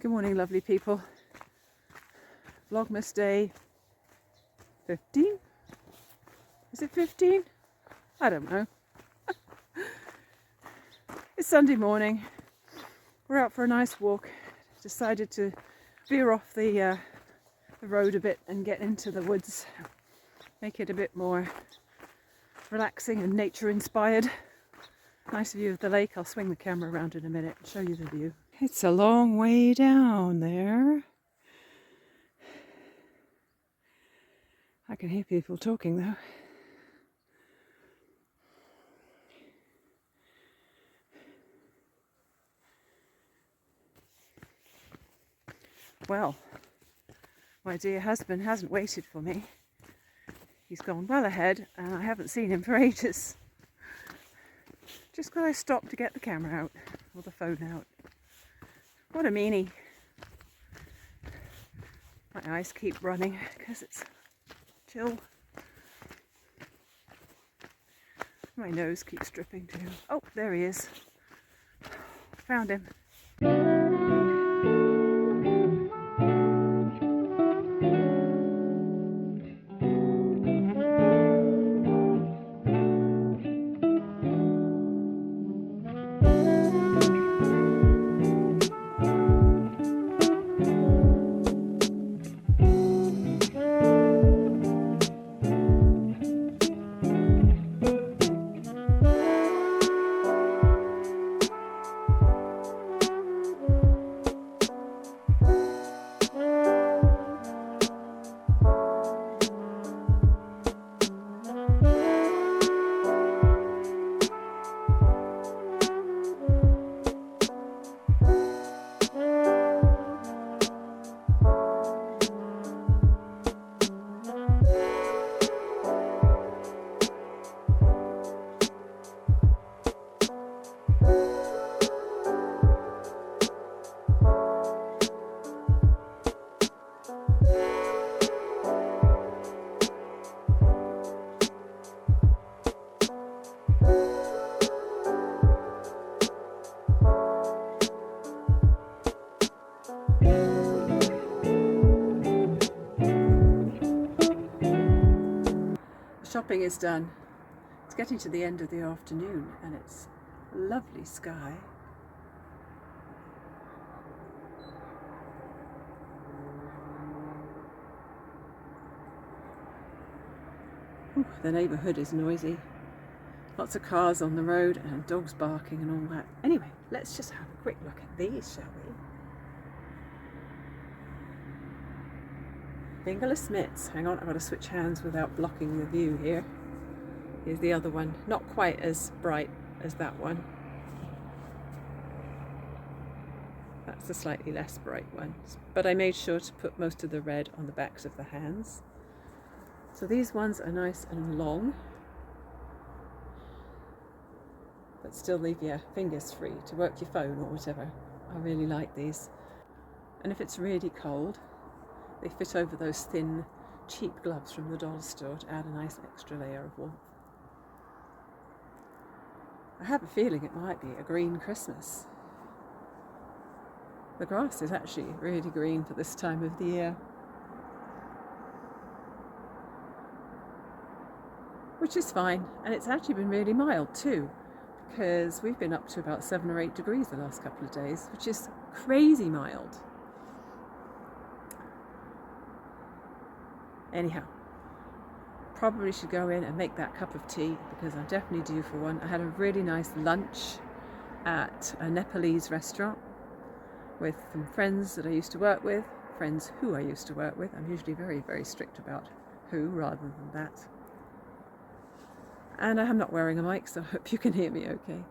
Good morning, lovely people. Vlogmas day 15? Is it 15? I don't know. It's Sunday morning. We're out for a nice walk. Decided to veer off the road a bit and get into the woods. Make it a bit more relaxing and nature inspired. Nice view of the lake. I'll swing the camera around in a minute and show you the view. It's a long way down there. I can hear people talking though. Well, my dear husband hasn't waited for me. He's gone well ahead and I haven't seen him for ages. Just because I stopped to get the camera out, or the phone out. What a meanie. My eyes keep running because it's chill. My nose keeps dripping too. Oh, there he is. Found him. Shopping is done. It's getting to the end of the afternoon and it's a lovely sky. Ooh, the neighbourhood is noisy. Lots of cars on the road and dogs barking and all that. Anyway, let's just have a quick look at these, shall we? Fingerless mitts. Hang on, I've got to switch hands without blocking the view here. Here's the other one. Not quite as bright as that one. That's the slightly less bright one. But I made sure to put most of the red on the backs of the hands. So these ones are nice and long, but still leave your fingers free to work your phone or whatever. I really like these. And if it's really cold, they fit over those thin, cheap gloves from the dollar store to add a nice extra layer of warmth. I have a feeling it might be a green Christmas. The grass is actually really green for this time of the year. Which is fine, and it's actually been really mild too, because we've been up to about 7 or 8 degrees the last couple of days, which is crazy mild. Anyhow, probably should go in and make that cup of tea because I'm definitely due for one. I had a really nice lunch at a Nepalese restaurant with some friends that I used to work with, friends who I used to work with. I'm usually very, very strict about who rather than that. And I'm not wearing a mic, so I hope you can hear me okay.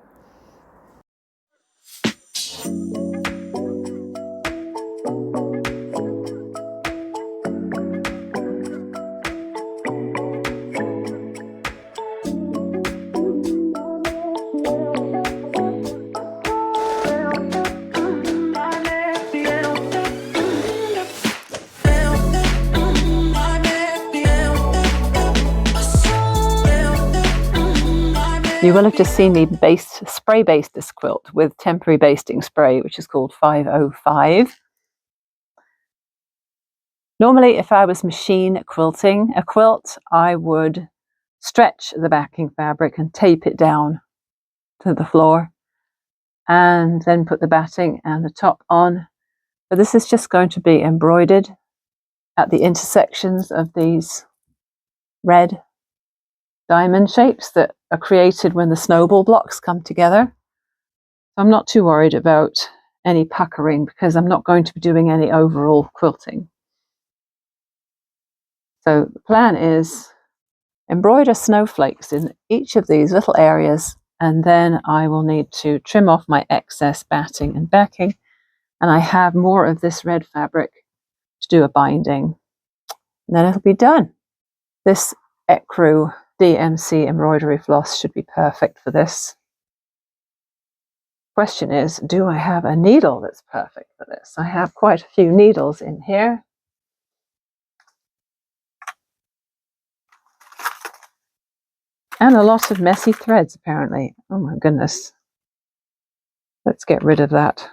You will have just seen me spray baste this quilt with temporary basting spray, which is called 505. Normally, if I was machine quilting a quilt, I would stretch the backing fabric and tape it down to the floor and then put the batting and the top on. But this is just going to be embroidered at the intersections of these red diamond shapes that are created when the snowball blocks come together. I'm not too worried about any puckering because I'm not going to be doing any overall quilting. So the plan is embroider snowflakes in each of these little areas, and then I will need to trim off my excess batting and backing, and I have more of this red fabric to do a binding, and then it'll be done. This Ecru DMC embroidery floss should be perfect for this. Question is, do I have a needle that's perfect for this? I have quite a few needles in here. And a lot of messy threads, apparently. Oh my goodness. Let's get rid of that.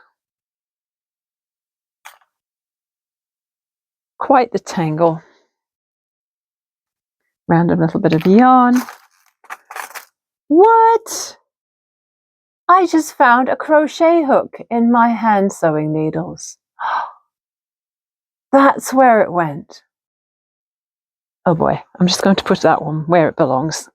Quite the tangle. Random little bit of yarn. What? I just found a crochet hook in my hand sewing needles. That's where it went. Oh boy, I'm just going to put that one where it belongs,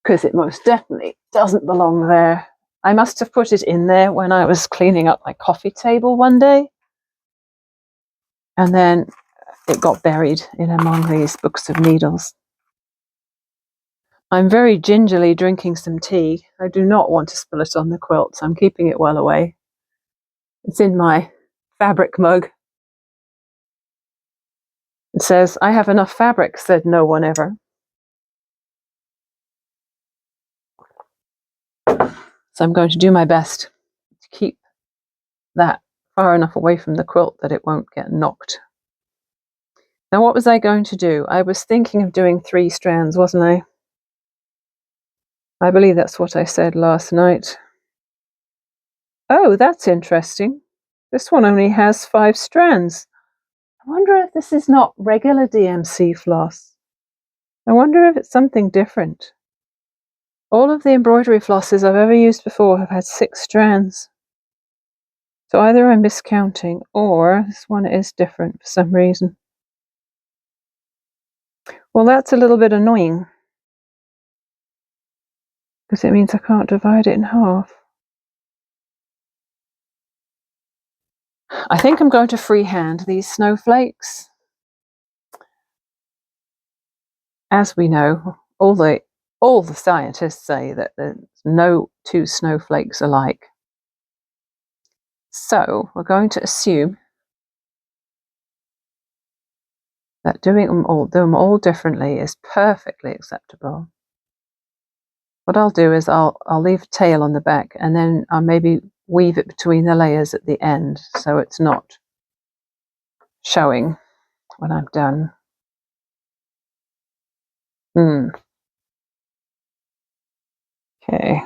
because it most definitely doesn't belong there. I must have put it in there when I was cleaning up my coffee table one day, and then it got buried in among these books of needles. I'm very gingerly drinking some tea. I do not want to spill it on the quilt, so I'm keeping it well away. It's in my fabric mug. It says, "I have enough fabric," said no one ever. So I'm going to do my best to keep that far enough away from the quilt that it won't get knocked. Now, what was I going to do? I was thinking of doing 3 strands, wasn't I? I believe that's what I said last night. Oh, that's interesting. This one only has 5 strands. I wonder if this is not regular DMC floss. I wonder if it's something different. All of the embroidery flosses I've ever used before have had 6 strands. So either I'm miscounting or this one is different for some reason. Well, that's a little bit annoying, because it means I can't divide it in half. I think I'm going to freehand these snowflakes. As we know, all the scientists say that there's no 2 snowflakes alike. So we're going to assume that doing them all differently is perfectly acceptable. What I'll do is I'll leave a tail on the back, and then I'll maybe weave it between the layers at the end so it's not showing when I'm done. Okay.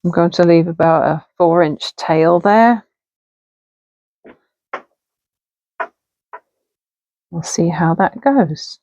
I'm going to leave about a 4-inch tail there. We'll see how that goes.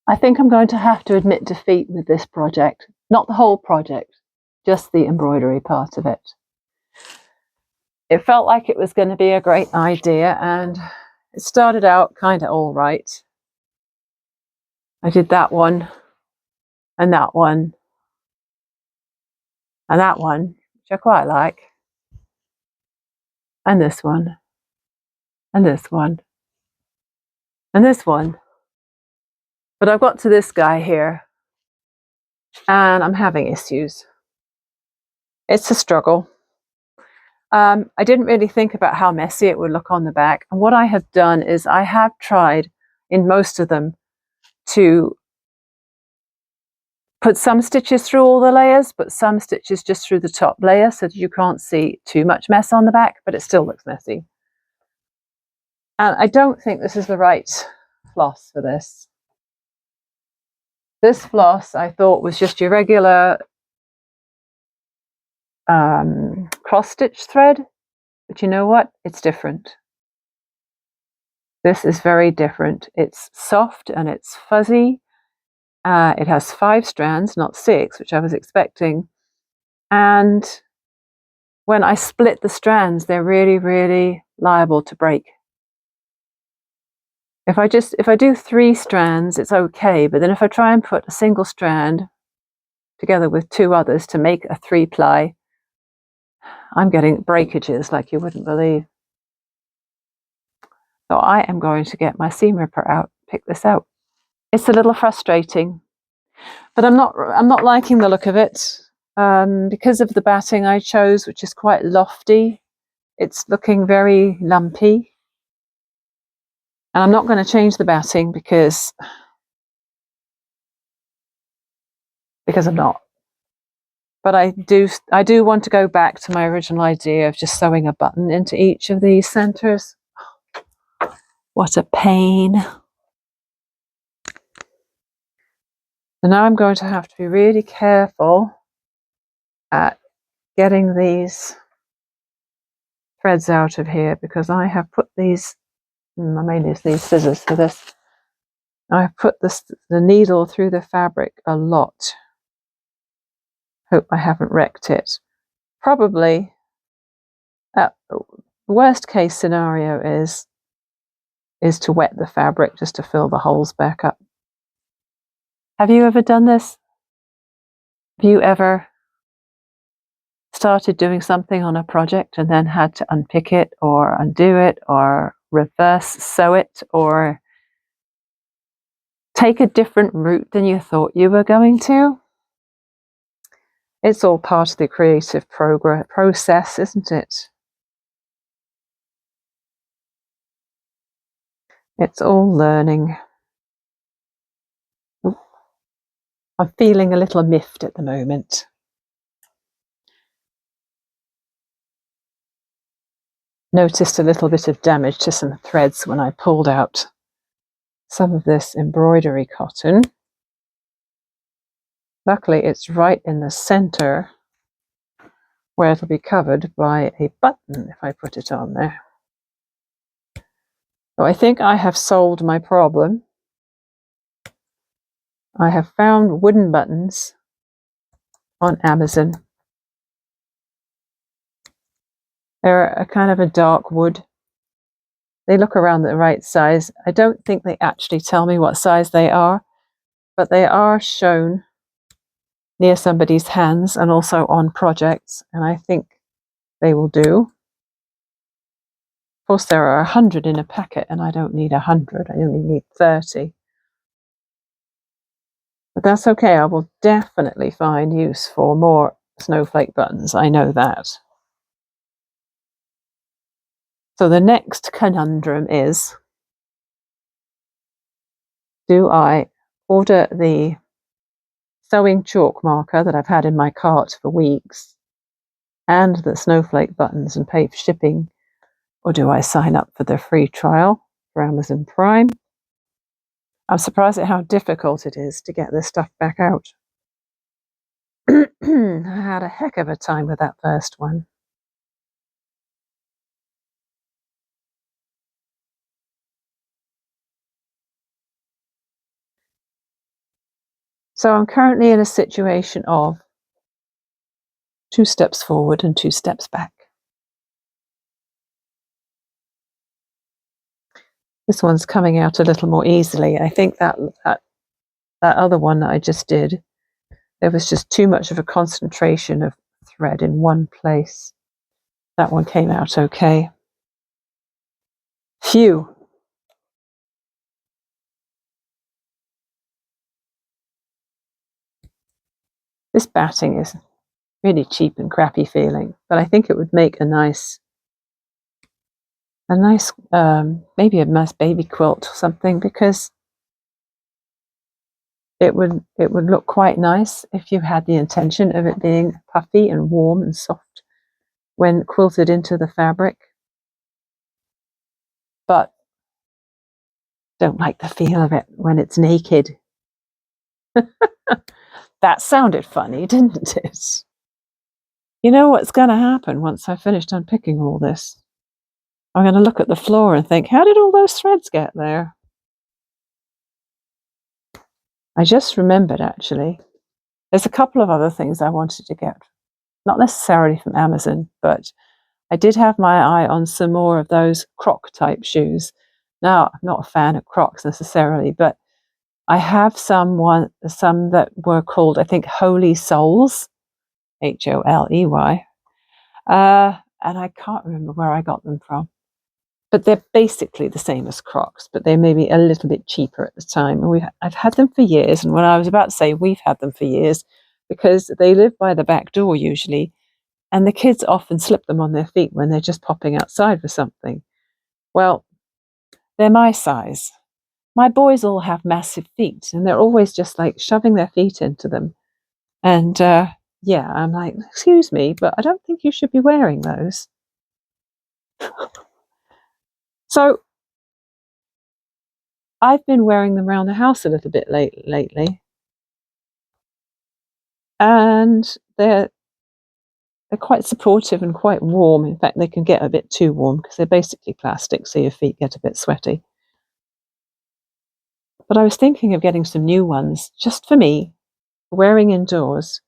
I think I'm going to have to admit defeat with this project. Not the whole project, just the embroidery part of it. It felt like it was going to be a great idea, and it started out kind of all right. I did that one, and that one, and that one, which I quite like, and this one, and this one, and this one. But I've got to this guy here, and I'm having issues. It's a struggle. I didn't really think about how messy it would look on the back. And what I have done is I have tried in most of them to put some stitches through all the layers, but some stitches just through the top layer so that you can't see too much mess on the back, but it still looks messy. And I don't think this is the right floss for this. This floss I thought was just your regular cross stitch thread, but you know what? It's different. This is very different. It's soft and it's fuzzy. It has 5 strands, not 6, which I was expecting. And when I split the strands, they're really, really liable to break. If I do 3 strands, it's okay. But then if I try and put a single strand together with 2 others to make a 3-ply, I'm getting breakages like you wouldn't believe. So I am going to get my seam ripper out, pick this out. It's a little frustrating, but I'm not liking the look of it because of the batting I chose, which is quite lofty. It's looking very lumpy, and I'm not going to change the batting because I'm not. But I do want to go back to my original idea of just sewing a button into each of these centers. What a pain. So now I'm going to have to be really careful at getting these threads out of here because I have put these, I may use these scissors for this. I've put the needle through the fabric a lot. Hope I haven't wrecked it. Probably, the worst case scenario is to wet the fabric just to fill the holes back up. Have you ever done this? Have you ever started doing something on a project and then had to unpick it or undo it or reverse sew it or take a different route than you thought you were going to? It's all part of the creative process, isn't it? It's all learning. I'm feeling a little miffed at the moment. Noticed a little bit of damage to some threads when I pulled out some of this embroidery cotton. Luckily, it's right in the center where it'll be covered by a button if I put it on there. So I think I have solved my problem. I have found wooden buttons on Amazon. They're a kind of a dark wood. They look around the right size. I don't think they actually tell me what size they are, but they are shown near somebody's hands and also on projects, and I think they will do. Of course, there are 100 in a packet, and I don't need 100. I only need 30. But that's okay. I will definitely find use for more snowflake buttons. I know that. So the next conundrum is, do I order the sewing chalk marker that I've had in my cart for weeks and the snowflake buttons and pay for shipping, or do I sign up for the free trial for Amazon Prime? I'm surprised at how difficult it is to get this stuff back out. I had a heck of a time with that first one. So I'm currently in a situation of 2 steps forward and 2 steps back. This one's coming out a little more easily. I think that that other one that I just did, there was just too much of a concentration of thread in one place. That one came out okay. Phew. This batting is really cheap and crappy feeling, but I think it would make a nice maybe a nice baby quilt or something, because it would look quite nice if you had the intention of it being puffy and warm and soft when quilted into the fabric, but don't like the feel of it when it's naked. That sounded funny, didn't it? You know what's going to happen once I've finished unpicking all this? I'm going to look at the floor and think, how did all those threads get there? I just remembered, actually, there's a couple of other things I wanted to get, not necessarily from Amazon, but I did have my eye on some more of those Croc type shoes. Now, I'm not a fan of Crocs necessarily, but I have some that were called, I think, Holy Souls, Holey, and I can't remember where I got them from. But they're basically the same as Crocs, but they may be a little bit cheaper at the time. And I've had them for years, and when I was about to say we've had them for years, because they live by the back door usually, and the kids often slip them on their feet when they're just popping outside for something. Well, they're my size. My boys all have massive feet, and they're always just like shoving their feet into them. And yeah, I'm like, excuse me, but I don't think you should be wearing those. So I've been wearing them around the house a little bit lately, and they're quite supportive and quite warm. In fact, they can get a bit too warm because they're basically plastic, so your feet get a bit sweaty. But I was thinking of getting some new ones just for me, wearing indoors,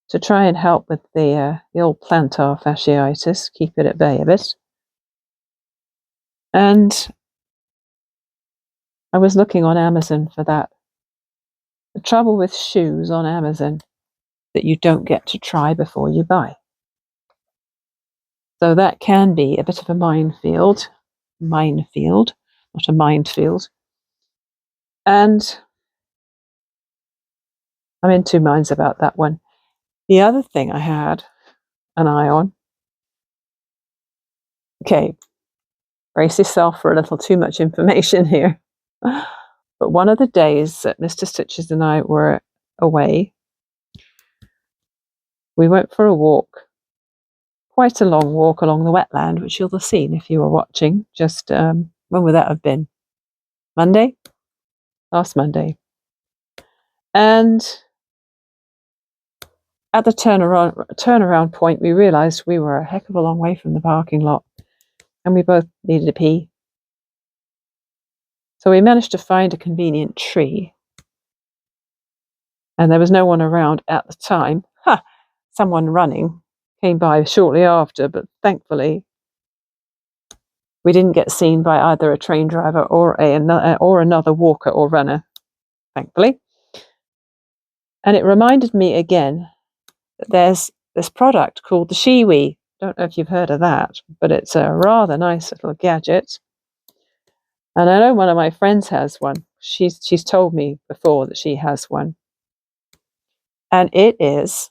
to try and help with the old plantar fasciitis, keep it at bay a bit. And I was looking on Amazon for that. The trouble with shoes on Amazon that you don't get to try before you buy. So that can be a bit of a minefield, not a minefield. And I'm in two minds about that one. The other thing I had an eye on, okay, brace yourself for a little too much information here. But one of the days that Mr. Stitches and I were away, we went for a walk, quite a long walk along the wetland, which you'll have seen if you were watching. Just when would that have been? Monday? Last Monday. And at the turnaround point, we realized we were a heck of a long way from the parking lot, and we both needed a pee. So we managed to find a convenient tree, and there was no one around at the time. Someone running came by shortly after, but thankfully we didn't get seen by either a train driver or another walker or runner, thankfully. And it reminded me again that there's this product called the Shiwi. Don't know if you've heard of that, but it's a rather nice little gadget. And I know one of my friends has one. She's told me before that she has one. And it is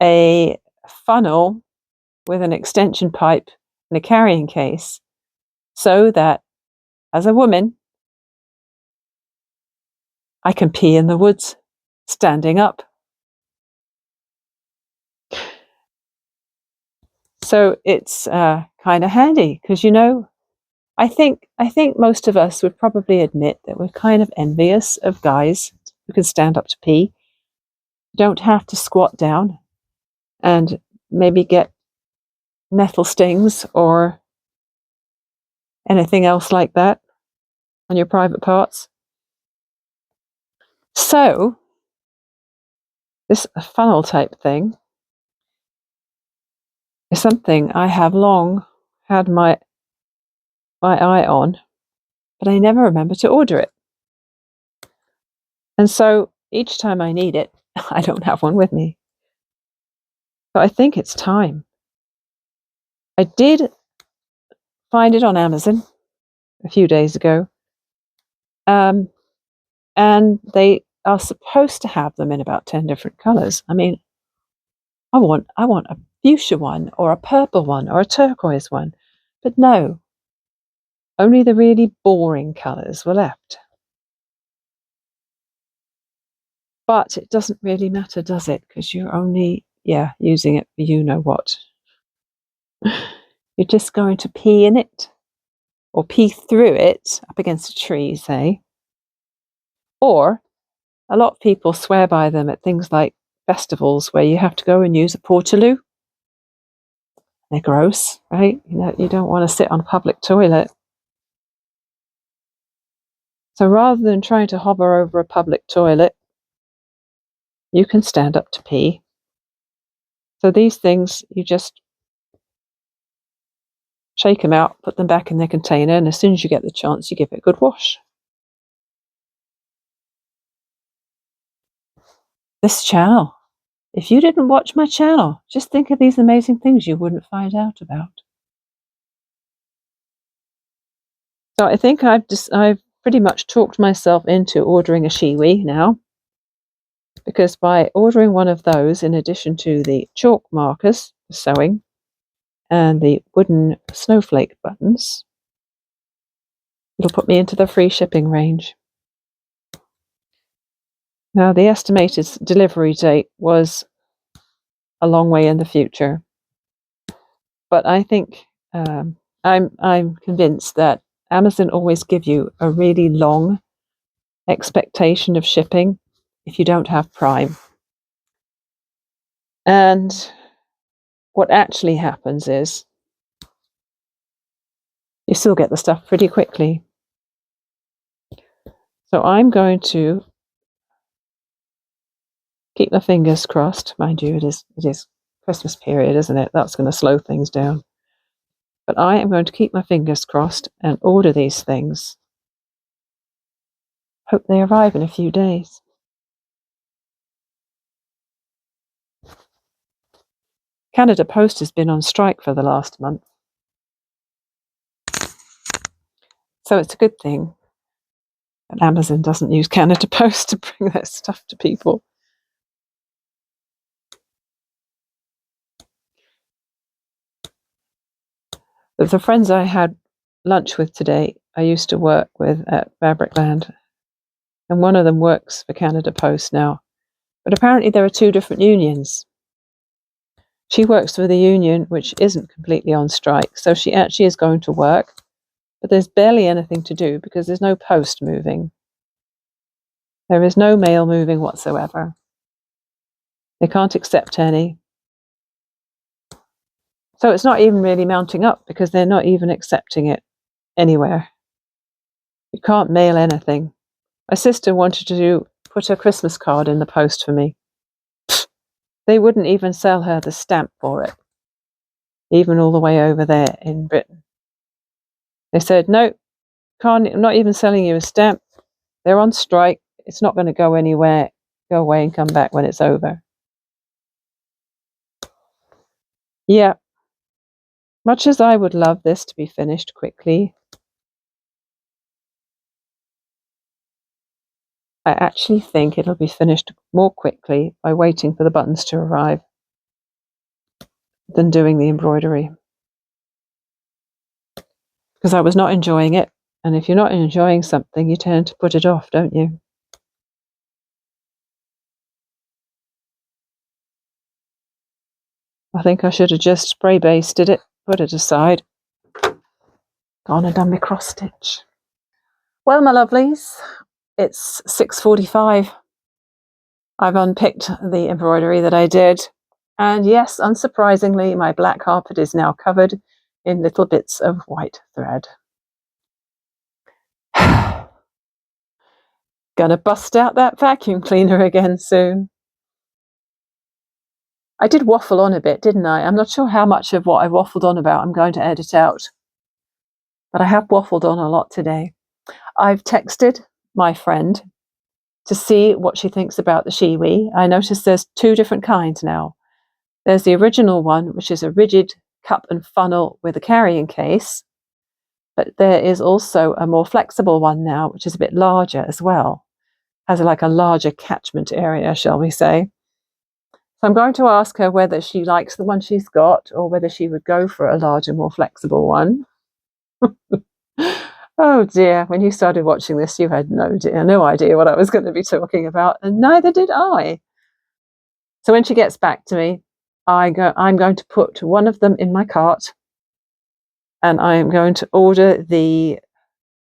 a funnel with an extension pipe and a carrying case, so that as a woman, I can pee in the woods standing up. So it's kind of handy because, you know, I think most of us would probably admit that we're kind of envious of guys who can stand up to pee, don't have to squat down and maybe get nettle stings or anything else like that on your private parts. So this funnel type thing is something I have long had my eye on, but I never remember to order it. And so each time I need it, I don't have one with me. So I think it's time. I did find it on Amazon a few days ago. And they are supposed to have them in about 10 different colors. I mean, I want a fuchsia one, or a purple one, or a turquoise one. But no, only the really boring colors were left. But it doesn't really matter, does it? Because you're only, using it for you know what. You're just going to pee in it, or pee through it up against a tree, say. Or a lot of people swear by them at things like festivals where you have to go and use a portaloo. They're gross, right? You don't want to sit on a public toilet. So rather than trying to hover over a public toilet, you can stand up to pee. So these things, you just shake them out, put them back in their container, and as soon as you get the chance, you give it a good wash. This channel. If you didn't watch my channel, just think of these amazing things you wouldn't find out about. So I think I've pretty much talked myself into ordering a Shiwi now, because by ordering one of those, in addition to the chalk markers for sewing and the wooden snowflake buttons, it'll put me into the free shipping range. Now, the estimated delivery date was a long way in the future, but I think I'm convinced that Amazon always give you a really long expectation of shipping if you don't have Prime. And what actually happens is you still get the stuff pretty quickly. So I'm going to keep my fingers crossed. Mind you, it is Christmas period, isn't it? That's going to slow things down. But I am going to keep my fingers crossed and order these things. Hope they arrive in a few days. Canada Post has been on strike for the last month. So it's a good thing that Amazon doesn't use Canada Post to bring their stuff to people. The friends I had lunch with today, I used to work with at Fabricland. And one of them works for Canada Post now. But apparently there are two different unions. She works for the union which isn't completely on strike, so she actually is going to work, but there's barely anything to do because there's no post moving. There is no mail moving whatsoever. They can't accept any. So it's not even really mounting up because they're not even accepting it anywhere. You can't mail anything. My sister wanted to put a Christmas card in the post for me. They wouldn't even sell her the stamp for it, even all the way over there in Britain. They said, no, I'm not even selling you a stamp. They're on strike. It's not going to go anywhere. Go away and come back when it's over. Yeah. Much as I would love this to be finished quickly, I actually think it'll be finished more quickly by waiting for the buttons to arrive than doing the embroidery. Because I was not enjoying it. And if you're not enjoying something, you tend to put it off, don't you? I think I should have just spray basted it, put it aside, gone and done my cross stitch. Well, my lovelies, it's 6:45. I've unpicked the embroidery that I did. And yes, unsurprisingly, my black carpet is now covered in little bits of white thread. Gonna bust out that vacuum cleaner again soon. I did waffle on a bit, didn't I? I'm not sure how much of what I waffled on about I'm going to edit out. But I have waffled on a lot today. I've texted my friend to see what she thinks about the Shiwi. I noticed there's 2 different kinds now. There's the original one, which is a rigid cup and funnel with a carrying case, but there is also a more flexible one now, which is a bit larger as well. Has like a larger catchment area, shall we say. So I'm going to ask her whether she likes the one she's got or whether she would go for a larger, more flexible one. Oh dear, when you started watching this, you had no idea what I was going to be talking about, and neither did I. So when she gets back to me, I'm going to put one of them in my cart, and I am going to order the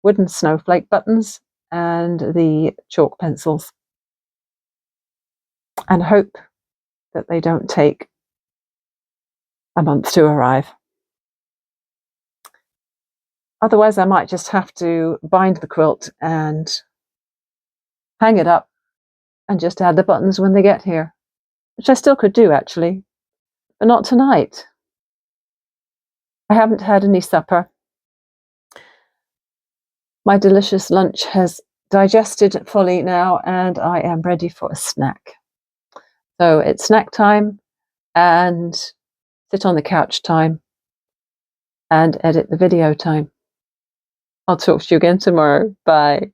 wooden snowflake buttons and the chalk pencils, and hope that they don't take a month to arrive. Otherwise, I might just have to bind the quilt and hang it up and just add the buttons when they get here, which I still could do actually, but not tonight. I haven't had any supper. My delicious lunch has digested fully now, and I am ready for a snack. So it's snack time and sit on the couch time and edit the video time. I'll talk to you again tomorrow. Bye.